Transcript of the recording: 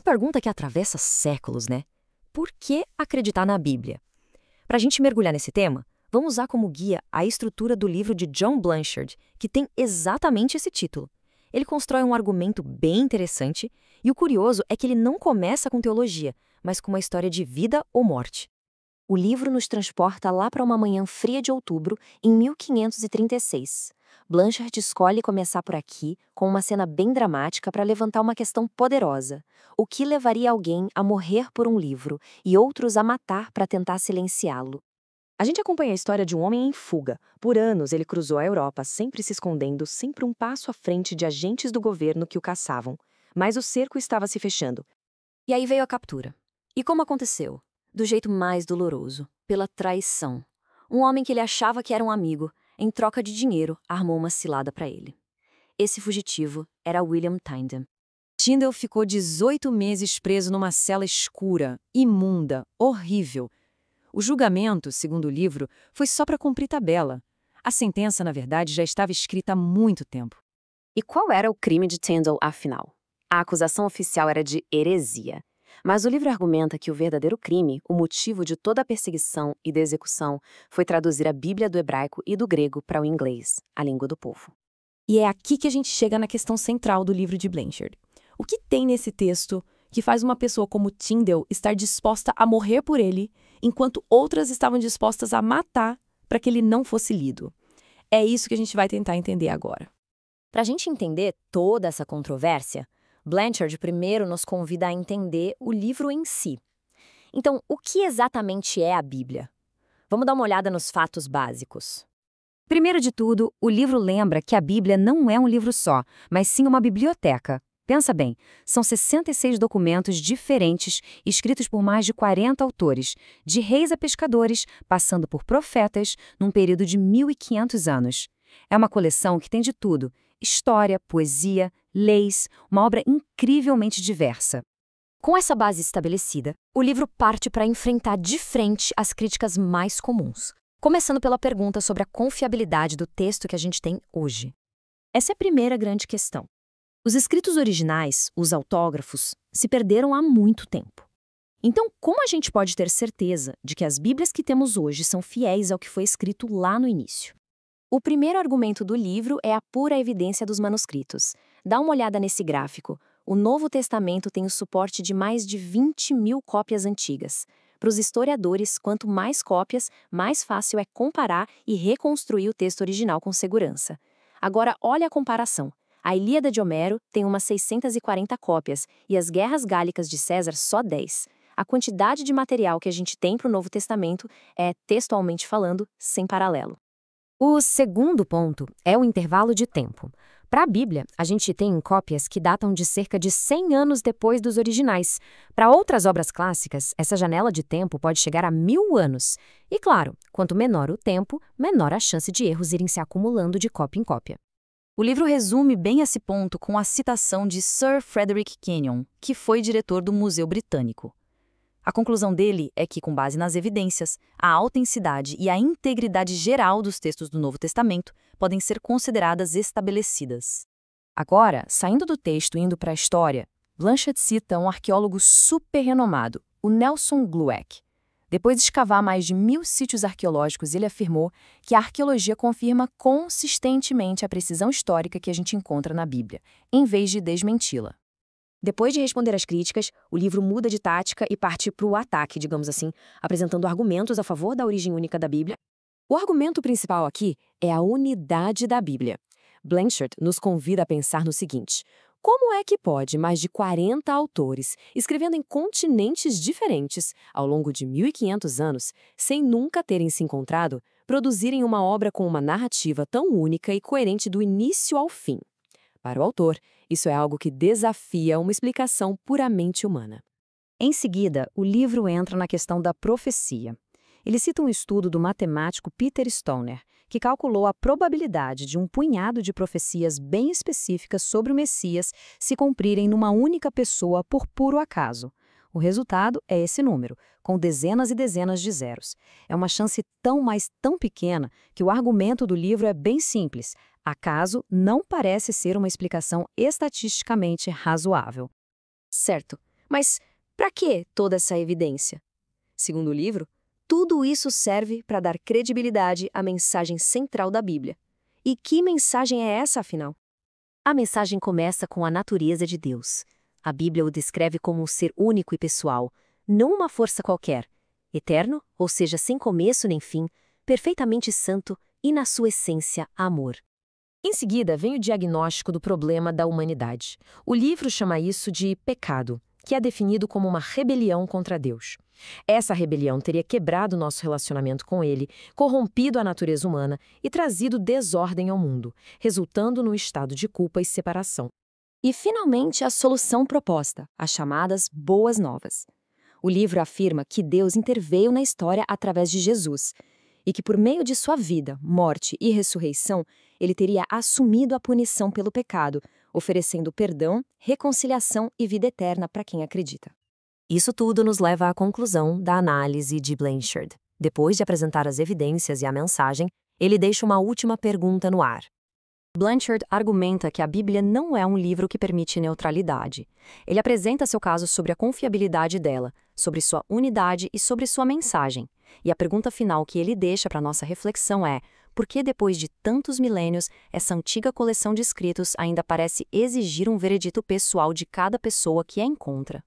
pergunta que atravessa séculos, né? Por que acreditar na Bíblia? Para a gente mergulhar nesse tema, vamos usar como guia a estrutura do livro de John Blanchard, que tem exatamente esse título. Ele constrói um argumento bem interessante, e o curioso é que ele não começa com teologia, mas com uma história de vida ou morte. O livro nos transporta lá para uma manhã fria de outubro, em 1536. Blanchard escolhe começar por aqui, com uma cena bem dramática para levantar uma questão poderosa. O que levaria alguém a morrer por um livro e outros a matar para tentar silenciá-lo? A gente acompanha a história de um homem em fuga. Por anos, ele cruzou a Europa, sempre se escondendo, sempre um passo à frente de agentes do governo que o caçavam. Mas o cerco estava se fechando. E aí veio a captura. E como aconteceu? Do jeito mais doloroso, pela traição. Um homem que ele achava que era um amigo, em troca de dinheiro, armou uma cilada para ele. Esse fugitivo era William Tyndale. Tyndale ficou 18 meses preso numa cela escura, imunda, horrível. O julgamento, segundo o livro, foi só para cumprir tabela. A sentença, na verdade, já estava escrita há muito tempo. E qual era o crime de Tyndale, afinal? A acusação oficial era de heresia. Mas o livro argumenta que o verdadeiro crime, o motivo de toda a perseguição e da execução, foi traduzir a Bíblia do hebraico e do grego para o inglês, a língua do povo. E é aqui que a gente chega na questão central do livro de Blanchard. O que tem nesse texto que faz uma pessoa como Tyndale estar disposta a morrer por ele, enquanto outras estavam dispostas a matar para que ele não fosse lido? É isso que a gente vai tentar entender agora. Para a gente entender toda essa controvérsia, Blanchard primeiro nos convida a entender o livro em si. Então, o que exatamente é a Bíblia? Vamos dar uma olhada nos fatos básicos. Primeiro de tudo, o livro lembra que a Bíblia não é um livro só, mas sim uma biblioteca. Pensa bem, são 66 documentos diferentes, escritos por mais de 40 autores, de reis a pescadores, passando por profetas, num período de 1.500 anos. É uma coleção que tem de tudo: história, poesia, leis, uma obra incrivelmente diversa. Com essa base estabelecida, o livro parte para enfrentar de frente as críticas mais comuns, começando pela pergunta sobre a confiabilidade do texto que a gente tem hoje. Essa é a primeira grande questão. Os escritos originais, os autógrafos, se perderam há muito tempo. Então, como a gente pode ter certeza de que as Bíblias que temos hoje são fiéis ao que foi escrito lá no início? O primeiro argumento do livro é a pura evidência dos manuscritos. Dá uma olhada nesse gráfico. O Novo Testamento tem o suporte de mais de 20.000 cópias antigas. Para os historiadores, quanto mais cópias, mais fácil é comparar e reconstruir o texto original com segurança. Agora, olha a comparação. A Ilíada de Homero tem umas 640 cópias e as Guerras Gálicas de César só 10. A quantidade de material que a gente tem para o Novo Testamento é, textualmente falando, sem paralelo. O segundo ponto é o intervalo de tempo. Para a Bíblia, a gente tem cópias que datam de cerca de 100 anos depois dos originais. Para outras obras clássicas, essa janela de tempo pode chegar a 1.000 anos. E claro, quanto menor o tempo, menor a chance de erros irem se acumulando de cópia em cópia. O livro resume bem esse ponto com a citação de Sir Frederick Kenyon, que foi diretor do Museu Britânico. A conclusão dele é que, com base nas evidências, a autenticidade e a integridade geral dos textos do Novo Testamento podem ser consideradas estabelecidas. Agora, saindo do texto e indo para a história, Blanchard cita um arqueólogo super renomado, o Nelson Glueck. Depois de escavar mais de 1.000 sítios arqueológicos, ele afirmou que a arqueologia confirma consistentemente a precisão histórica que a gente encontra na Bíblia, em vez de desmenti-la. Depois de responder às críticas, o livro muda de tática e parte para o ataque, digamos assim, apresentando argumentos a favor da origem única da Bíblia. O argumento principal aqui é a unidade da Bíblia. Blanchard nos convida a pensar no seguinte: como é que pode mais de 40 autores, escrevendo em continentes diferentes, ao longo de 1.500 anos, sem nunca terem se encontrado, produzirem uma obra com uma narrativa tão única e coerente do início ao fim? Para o autor, isso é algo que desafia uma explicação puramente humana. Em seguida, o livro entra na questão da profecia. Ele cita um estudo do matemático Peter Stoner, que calculou a probabilidade de um punhado de profecias bem específicas sobre o Messias se cumprirem numa única pessoa por puro acaso. O resultado é esse número, com dezenas e dezenas de zeros. É uma chance tão, mas tão pequena que o argumento do livro é bem simples. Acaso não parece ser uma explicação estatisticamente razoável. Certo, Mas para que toda essa evidência? Segundo o livro, tudo isso serve para dar credibilidade à mensagem central da Bíblia. E que mensagem é essa, afinal? A mensagem começa com a natureza de Deus. A Bíblia o descreve como um ser único e pessoal, não uma força qualquer. Eterno, ou seja, sem começo nem fim, perfeitamente santo e, na sua essência, amor. Em seguida, vem o diagnóstico do problema da humanidade. O livro chama isso de pecado, que é definido como uma rebelião contra Deus. Essa rebelião teria quebrado nosso relacionamento com Ele, corrompido a natureza humana e trazido desordem ao mundo, resultando num estado de culpa e separação. E, finalmente, a solução proposta, as chamadas Boas Novas. O livro afirma que Deus interveio na história através de Jesus e que, por meio de sua vida, morte e ressurreição, ele teria assumido a punição pelo pecado, oferecendo perdão, reconciliação e vida eterna para quem acredita. Isso tudo nos leva à conclusão da análise de Blanchard. Depois de apresentar as evidências e a mensagem, ele deixa uma última pergunta no ar. Blanchard argumenta que a Bíblia não é um livro que permite neutralidade. Ele apresenta seu caso sobre a confiabilidade dela, sobre sua unidade e sobre sua mensagem. E a pergunta final que ele deixa para nossa reflexão é: por que depois de tantos milênios, essa antiga coleção de escritos ainda parece exigir um veredito pessoal de cada pessoa que a encontra?